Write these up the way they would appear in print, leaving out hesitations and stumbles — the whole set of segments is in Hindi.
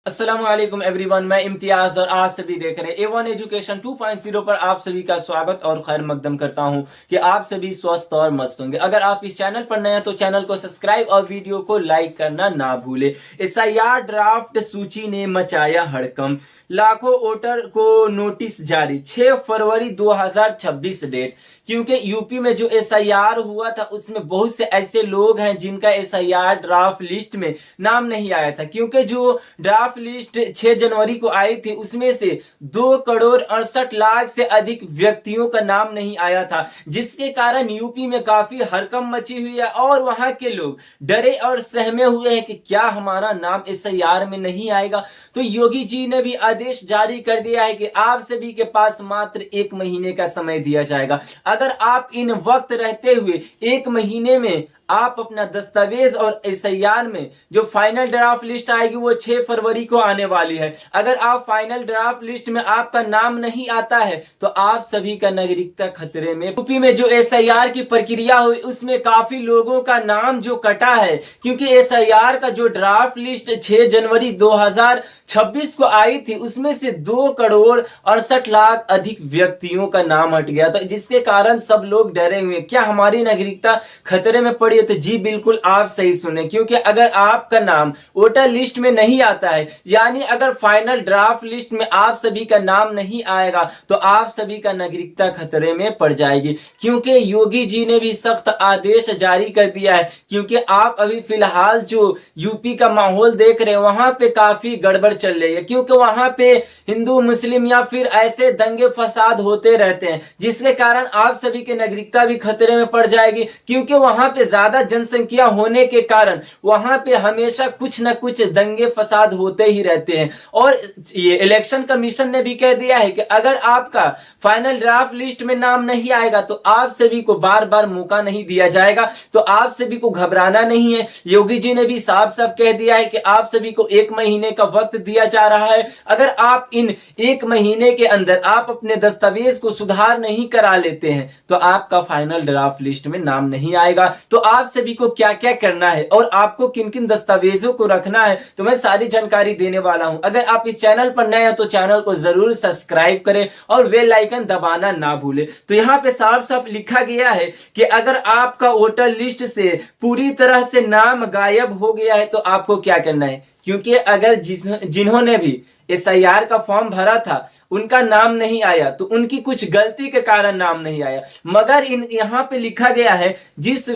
अस्सलाम वालेकुम एवरीवन, मैं इम्तियाज और आप सभी देख रहे हैं A1 एजुकेशन 2.0 पर आप सभी का स्वागत और खैर मकदम करता हूं कि आप सभी स्वस्थ और मस्त होंगे। अगर आप इस चैनल पर नए हैं तो चैनल को सब्सक्राइब और वीडियो को लाइक करना ना भूले। SIR ड्राफ्ट सूची ने मचाया हड़कंप, लाखों वोटर को नोटिस जारी, 6 फरवरी 2026 डेट। क्योंकि यूपी में जो SIR हुआ था उसमें बहुत से ऐसे लोग हैं जिनका SIR ड्राफ्ट लिस्ट में नाम नहीं आया था, क्योंकि जो ड्राफ्ट लिस्ट 6 जनवरी को आई थी उसमें से 2,68,00,000 से अधिक व्यक्तियों का नाम नहीं आया था, जिसके कारण यूपी में काफी हड़कंप मची हुई है और वहां के लोग डरे और सहमे हुए हैं कि क्या हमारा नाम SIR में नहीं आएगा। तो योगी जी ने भी आदेश जारी कर दिया है कि आप सभी के पास मात्र 1 महीने का समय दिया जाएगा। अगर आप इन वक्त रहते हुए 1 महीने में आप अपना दस्तावेज और SIR में जो फाइनल ड्राफ्ट लिस्ट आएगी वो 6 फरवरी को आने वाली है। अगर आप फाइनल ड्राफ्ट लिस्ट में आपका नाम नहीं आता है तो आप सभी का नागरिकता खतरे में। यूपी में जो SIR की प्रक्रिया हुई उसमें काफी लोगों का नाम जो कटा है, क्योंकि SIR का जो ड्राफ्ट लिस्ट 6 जनवरी 2026 को आई थी उसमें से 2,68,00,000 अधिक व्यक्तियों का नाम हट गया था, जिसके कारण सब लोग डरे हुए, क्या हमारी नागरिकता खतरे में पड़ी है। तो जी बिल्कुल आप सही सुने, क्योंकि अगर आपका नाम वोटर लिस्ट में नहीं आता है, यानी अगर फाइनल ड्राफ्ट लिस्ट में आप सभी का नाम नहीं आएगा तो आप सभी का नागरिकता खतरे में पड़ जाएगी। क्योंकि योगी जी ने भी सख्त आदेश जारी कर दिया है, क्योंकि आप अभी फिलहाल जो यूपी का माहौल देख रहे हैं वहां पे काफी गड़बड़ चल रही है, क्योंकि वहां पे हिंदू मुस्लिम या फिर ऐसे दंगे फसाद होते रहते हैं, जिसके कारण आप सभी की नागरिकता भी खतरे में पड़ जाएगी। क्योंकि वहां पे ज्यादा जनसंख्या होने के कारण वहां पे हमेशा कुछ न कुछ दंगे फसाद होते ही रहते हैं। और ये इलेक्शन कमीशन ने भी कह दिया है कि अगर आपका फाइनल ड्राफ्ट लिस्ट में नाम नहीं आएगा तो आप सभी को बार बार मौका नहीं दिया जाएगा, तो आप सभी को घबराना नहीं है। योगी जी ने भी साफ साफ कह दिया है कि आप सभी को 1 महीने का वक्त दिया जा रहा है। अगर आप इन 1 महीने के अंदर आप अपने दस्तावेज को सुधार नहीं करा लेते हैं तो आपका फाइनल ड्राफ्ट लिस्ट में नाम नहीं आएगा। तो आप सभी को क्या क्या करना है और आपको किन किन दस्तावेजों को रखना है तो मैं सारी जानकारी देने वाला हूं। अगर आप इस चैनल पर नए हैं तो चैनल को जरूर सब्सक्राइब करें और बेल आइकन दबाना ना भूलें। तो यहाँ पे साफ साफ लिखा गया है कि अगर आपका वोटर लिस्ट से पूरी तरह से नाम गायब हो गया है तो आपको क्या करना है, क्योंकि अगर जिन्होंने भी SIR का फॉर्म भरा था उनका नाम नहीं आया तो उनकी कुछ गलती के कारण नाम नहीं आया, मगर यहाँ पे लिखा गया है जिस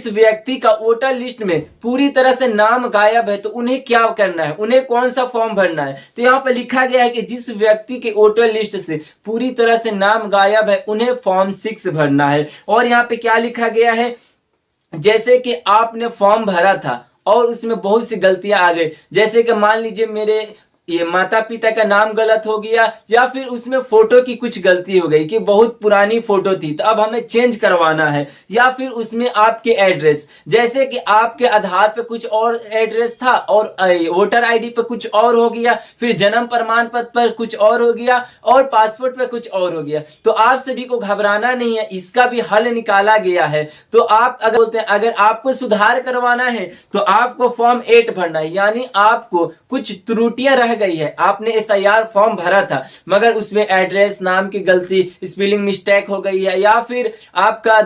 व्यक्ति का वोटर लिस्ट में पूरी तरह से नाम गायब है तो उन्हें क्या करना है, उन्हें कौन सा फॉर्म भरना है। तो यहाँ पे लिखा गया है कि जिस व्यक्ति के वोटर लिस्ट से पूरी तरह से नाम गायब है उन्हें फॉर्म 6 भरना है। और यहाँ पे क्या लिखा गया है, जैसे कि आपने फॉर्म भरा था और उसमें बहुत सी गलतियां आ गई, जैसे कि मान लीजिए मेरे ये माता पिता का नाम गलत हो गया या फिर उसमें फोटो की कुछ गलती हो गई कि बहुत पुरानी फोटो थी तो अब हमें चेंज करवाना है, या फिर उसमें आपके एड्रेस, जैसे कि आपके आधार पे कुछ और एड्रेस था और वोटर आईडी पे कुछ और हो गया, फिर जन्म प्रमाण पत्र पर कुछ और हो गया और पासपोर्ट पे कुछ और हो गया। तो आप सभी को घबराना नहीं है, इसका भी हल निकाला गया है। तो आप अगर बोलते हैं अगर आपको सुधार करवाना है तो आपको फॉर्म 8 भरना है, यानी आपको कुछ त्रुटियां रह गई है, आपने SIR फॉर्म भरा था मगर उसमें एड्रेस नाम की गलती, स्पेलिंग मिस्टेक हो गई है या फिर आपका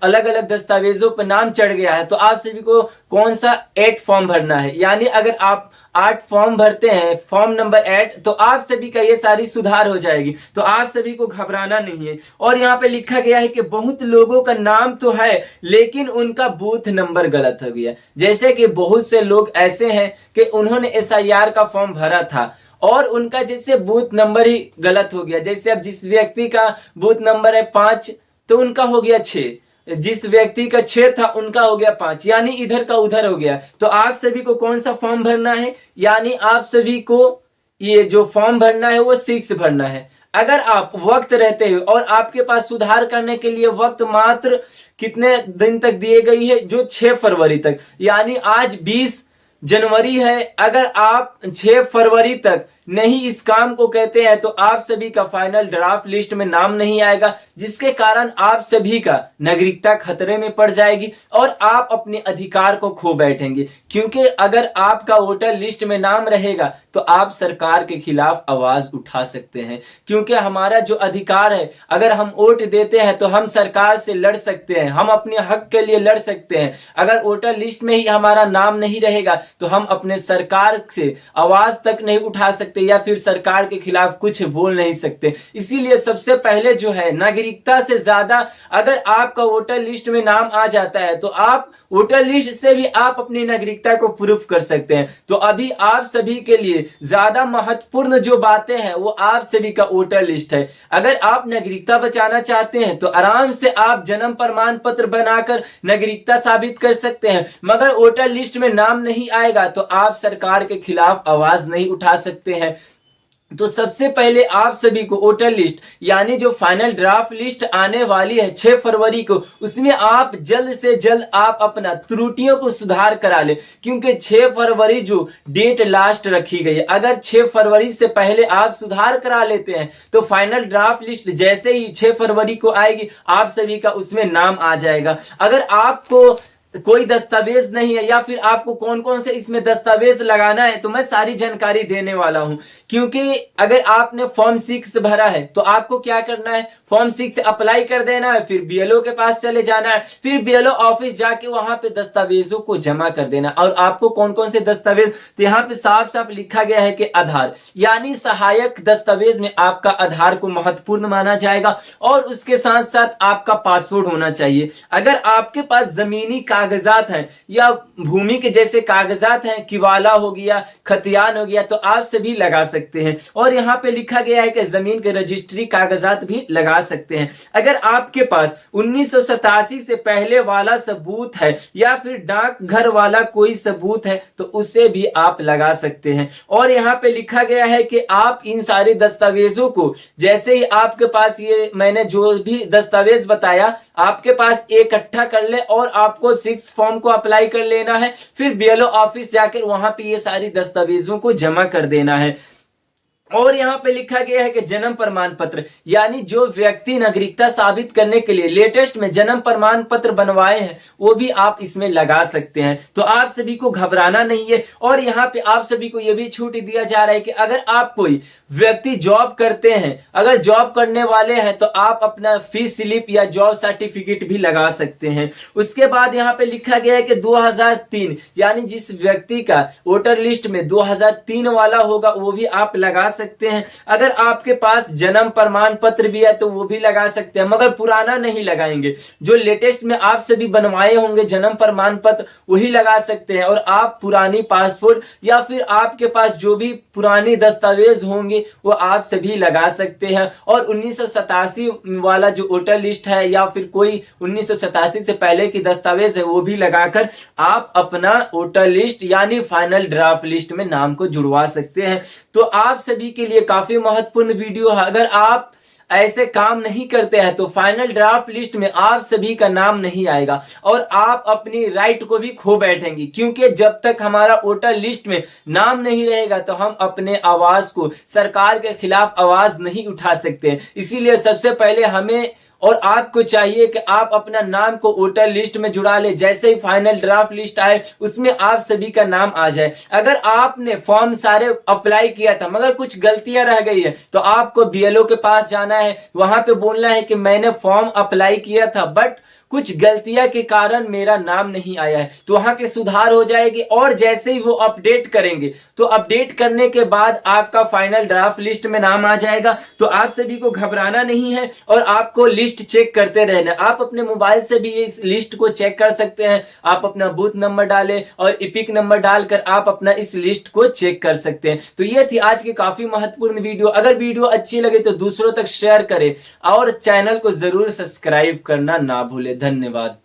अलग अलग दस्तावेजों पर नाम चढ़ गया है, तो आप सभी को कौन सा 8 फॉर्म भरना है। यानी अगर आप 8 फॉर्म भरते हैं, फॉर्म नंबर 8, तो आप सभी का ये सारी सुधार हो जाएगी। तो आप सभी को घबराना नहीं है। और यहाँ पे लिखा गया है कि बहुत लोगों का नाम तो है लेकिन उनका बूथ नंबर गलत हो गया, जैसे कि बहुत से लोग ऐसे हैं कि उन्होंने SIR का फॉर्म भरा था और उनका जैसे बूथ नंबर ही गलत हो गया। जैसे अब जिस व्यक्ति का बूथ नंबर है 5 तो उनका हो गया 6, जिस व्यक्ति का 6 था उनका हो गया 5, यानी इधर का उधर हो गया। तो आप सभी को कौन सा फॉर्म भरना है, यानी आप सभी को ये जो फॉर्म भरना है वो 6 भरना है। अगर आप वक्त रहते हो और आपके पास सुधार करने के लिए वक्त मात्र कितने दिन तक दिए गई है, जो 6 फरवरी तक, यानी आज 20 जनवरी है, अगर आप 6 फरवरी तक नहीं इस काम को कहते हैं तो आप सभी का फाइनल ड्राफ्ट लिस्ट में नाम नहीं आएगा, जिसके कारण आप सभी का नागरिकता खतरे में पड़ जाएगी और आप अपने अधिकार को खो बैठेंगे। क्योंकि अगर आपका वोटर लिस्ट में नाम रहेगा तो आप सरकार के खिलाफ आवाज उठा सकते हैं, क्योंकि हमारा जो अधिकार है, अगर हम वोट देते हैं तो हम सरकार से लड़ सकते हैं, हम अपने हक के लिए लड़ सकते हैं। अगर वोटर लिस्ट में ही हमारा नाम नहीं रहेगा तो हम अपने सरकार से आवाज तक नहीं उठा सकते या फिर सरकार के खिलाफ कुछ बोल नहीं सकते। इसीलिए सबसे पहले जो है, नागरिकता से ज्यादा अगर आपका वोटर लिस्ट में नाम आ जाता है तो आप वोटर लिस्ट से भी आप अपनी नागरिकता को प्रूफ कर सकते हैं। तो अभी आप सभी के लिए ज्यादा महत्वपूर्ण जो बातें हैं वो आप सभी का वोटर लिस्ट है। अगर आप नागरिकता बचाना चाहते हैं तो आराम से आप जन्म प्रमाण पत्र बनाकर नागरिकता साबित कर सकते हैं, मगर वोटर लिस्ट में नाम नहीं आएगा तो आप सरकार के खिलाफ आवाज नहीं उठा सकते हैं। तो सबसे पहले आप सभी को वोटर लिस्ट यानी जो फाइनल ड्राफ्ट लिस्ट आने वाली है 6 फरवरी को, उसमें आप जल्द से जल्द आप अपना त्रुटियों को सुधार करा ले, क्योंकि 6 फरवरी जो डेट लास्ट रखी गई है, अगर 6 फरवरी से पहले आप सुधार करा लेते हैं तो फाइनल ड्राफ्ट लिस्ट जैसे ही 6 फरवरी को आएगी आप सभी का उसमें नाम आ जाएगा। अगर आपको कोई दस्तावेज नहीं है या फिर आपको कौन कौन से इसमें दस्तावेज लगाना है तो मैं सारी जानकारी देने वाला हूं। क्योंकि अगर आपने फॉर्म 6 भरा है तो आपको क्या करना है, फॉर्म 6 अप्लाई कर देना है, फिर बीएलओ के पास चले जाना है, फिर बीएलओ ऑफिस जाके वहां पे दस्तावेजों को जमा कर देना। और आपको कौन कौन से दस्तावेज, तो यहाँ पे साफ साफ लिखा गया है कि आधार यानी सहायक दस्तावेज में आपका आधार को महत्वपूर्ण माना जाएगा और उसके साथ साथ आपका पासपोर्ट होना चाहिए। अगर आपके पास जमीनी कागजात हैं या भूमि के जैसे कागजात हैं, किवाला हो गया, खतियान हो गया, तो आप सभी लगा सकते हैं। और यहाँ पे लिखा गया है कि जमीन के रजिस्ट्री कागजात भी लगा सकते हैं। अगर आपके पास 1987 से पहले वाला सबूत है या फिर डाक घर वाला कोई सबूत है तो उसे भी आप लगा सकते हैं। और यहाँ पे लिखा गया है कि आप इन सारे दस्तावेजों को जैसे ही आपके पास ये मैंने जो भी दस्तावेज बताया आपके पास इकट्ठा कर ले और आपको 6 फॉर्म को अप्लाई कर लेना है, फिर बीएलओ ऑफिस जाकर वहां पे ये सारी दस्तावेजों को जमा कर देना है। और यहाँ पे लिखा गया है कि जन्म प्रमाण पत्र यानी जो व्यक्ति नागरिकता साबित करने के लिए लेटेस्ट में जन्म प्रमाण पत्र बनवाए हैं वो भी आप इसमें लगा सकते हैं। तो आप सभी को घबराना नहीं है। और यहाँ पे आप सभी को यह भी छूट दिया जा रहा है कि अगर आप कोई व्यक्ति जॉब करते हैं, अगर जॉब करने वाले हैं तो आप अपना फीस स्लिप या जॉब सर्टिफिकेट भी लगा सकते हैं। उसके बाद यहाँ पे लिखा गया है कि 2003 यानी जिस व्यक्ति का वोटर लिस्ट में 2003 वाला होगा वो भी आप लगा सकते हैं। अगर आपके पास जन्म प्रमाण पत्र भी है तो वो भी लगा सकते हैं, मगर पुराना नहीं लगाएंगे। जो लेटेस्ट में आप सभी बनवाए होंगे जन्म प्रमाण पत्र वही लगा सकते हैं। और आप पुरानी पासपोर्ट या फिर आपके पास जो भी पुरानी दस्तावेज होंगे वो आप सभी लगा सकते हैं। और 1987 वाला जो वोटर लिस्ट है या फिर कोई 1987 से पहले की दस्तावेज है वो भी लगाकर आप अपना वोटर लिस्ट यानी फाइनल ड्राफ्ट लिस्ट में नाम को जुड़वा सकते हैं। तो आप सभी के लिए काफी महत्वपूर्ण वीडियो है। अगर आप ऐसे काम नहीं करते हैं तो फाइनल ड्राफ्ट लिस्ट में आप सभी का नाम नहीं आएगा और आप अपनी राइट को भी खो बैठेंगे। क्योंकि जब तक हमारा वोटर लिस्ट में नाम नहीं रहेगा तो हम अपने आवाज को सरकार के खिलाफ आवाज नहीं उठा सकते। इसीलिए सबसे पहले हमें और आपको चाहिए कि आप अपना नाम को वोटर लिस्ट में जुड़ा ले। जैसे ही फाइनल ड्राफ्ट लिस्ट आए उसमें आप सभी का नाम आ जाए। अगर आपने फॉर्म सारे अप्लाई किया था मगर कुछ गलतियां रह गई है तो आपको बीएलओ के पास जाना है, वहां पे बोलना है कि मैंने फॉर्म अप्लाई किया था बट कुछ गलतियां के कारण मेरा नाम नहीं आया है, तो वहां पे सुधार हो जाएगी। और जैसे ही वो अपडेट करेंगे तो अपडेट करने के बाद आपका फाइनल ड्राफ्ट लिस्ट में नाम आ जाएगा। तो आप सभी को घबराना नहीं है और आपको लिस्ट चेक करते रहना। आप अपने मोबाइल से भी इस लिस्ट को चेक कर सकते हैं। आप अपना बूथ नंबर डालें और इपिक नंबर डालकर आप अपना इस लिस्ट को चेक कर सकते हैं। तो ये थी आज की काफी महत्वपूर्ण वीडियो। अगर वीडियो अच्छी लगे तो दूसरों तक शेयर करें और चैनल को जरूर सब्सक्राइब करना ना भूलें। धन्यवाद।